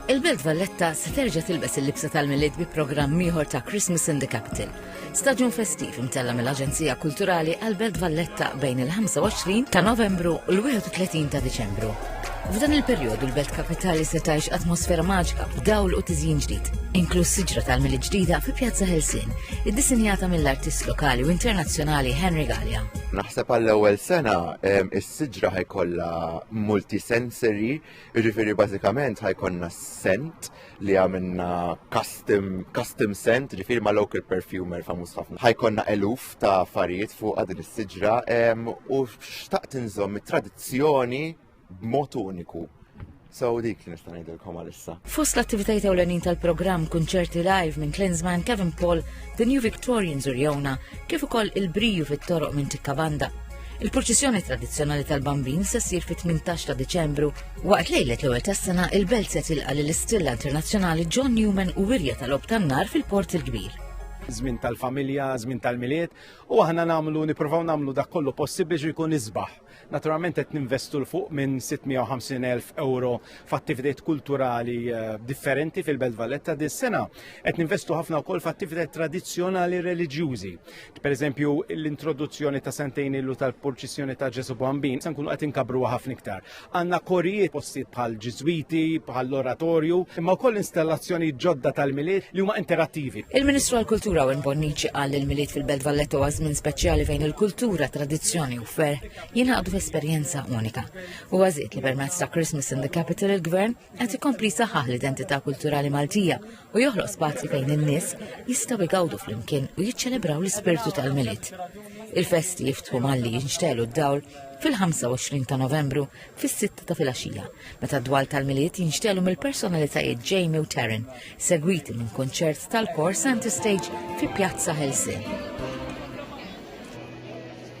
Il-Belt Valletta se terġa' tilbes il-libsa tal-milied bi programm ieħor ta' Christmas in the Capital. Staġun festiv imtella mill-Aġenzija Kulturali għall-Belt Valletta bejn il-25 ta' Novembru u l-31 ta' Diċembru. F'dan il-perjodu l-Belt Kapitali se tgħix atmosfera maġika b'dawl u tiżjin ġdid, inkluż siġra tal-milied ġdida fi Pjazza Helsin, iddisinjata mill-artist lokali u internazzjonali Henry Gallia. Naħseb għall-ewwel sena is-siġra ħajkollha multisensory, jiġifieri bażikament ħajkollna scent li għamilna custom scent, ġifieri ma' local perfumer famuż ħafna. Ħajkonna eluf ta' affarijiet fuq din is-siġra u xtaqt inżomm it-tradizzjoni b'mod uniku. So dik li nista' ngħidilkom għalissa. Fost l-attivitajiet ewlenin tal-programm kunċerti live minn Klinsmann, Kevin Paul, The New Victorians Urjona, kif ukoll il-briju fit-toroq minn Tikkavanda. Il-proċessjoni tradizzjonali tal-Bambin se ssir fit-18 ta' Diċembru. Waqt lejlet l-ewwel tas-sena il-Belt se tilqa' lill-istilla internazzjonali John Newman u wirja tal-Ob tan-nar fil-Port il-Kbir. Żmien tal-familja, żmien tal-miliet, u aħna nippruvaw nagħmlu dak kollu possibbli biex jkun isbaħ. Naturalment qed ninvestu l fuq minn 650,000 euro f'attivitajiet kulturali differenti fil-Belt Valletta dis-sena. Qed ninvestu ħafna wkoll f'attivitajiet tradizzjonali reliġjużi. Pereżempju l-introduzzjoni ta' sentejn ilu tal-Purċissjoni ta' Ġesu Bambin se nkunu qed inkabruha ħafna iktar. Għandna korijiet postijiet bħal Ġiżwiti, bħal oratorju, imma wkoll installazzjoni ġodda tal-miliet li huma interattivi. Il-Ministru għall-Kultura Wen Bonnici qal il-miliet fil-Belt Valletta huwa żmien speċjali fejn il-kultura, tradizzjoni u fer jingħaqdu f'esperjenza unika. U għażiet li permezz ta' Christmas in the Capital il-Gvern qed ikompli saħħaħ l-identità kulturali Maltija u joħloq spazji fejn in-nies jistgħu jgawdu flimkien u jiċċelebraw l-ispirtu tal-miliet. Il-festi jiftħu malli jinxtelu d-dawl fil-25 ta' Novembru fis-6 ta' filgħaxija, meta d-dwal tal-miliet jinxtelu mill-personalitajiet Jamie u Taryn, segwiti minn konċert tal-kor Santa Stage fi Pjazza Helsin.